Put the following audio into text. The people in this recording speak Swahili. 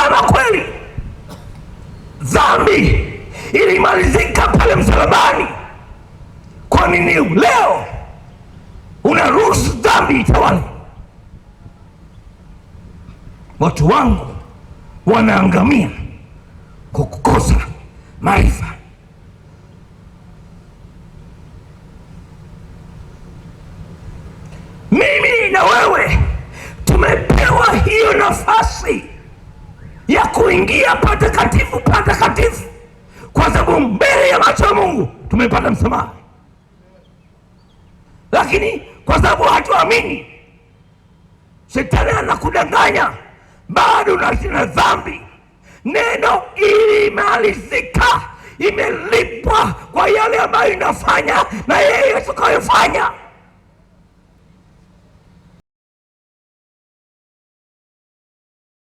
Kama kweli dhambi ilimalizika pale msalabani, kwa nini leo unaruhusu dhambi itawale? Watu wangu wanaangamia kwa kukosa maarifa. Mimi na wewe tumepewa hiyo nafasi ya kuingia patakatifu patakatifu, kwa sababu mbele ya macho ya Mungu tumepata msamaha. Lakini kwa sababu hatuamini, shetani anakudanganya, bado unatenda dhambi. Neno ilimalizika, imelipwa kwa yale ambayo inafanya na yeye atakayofanya.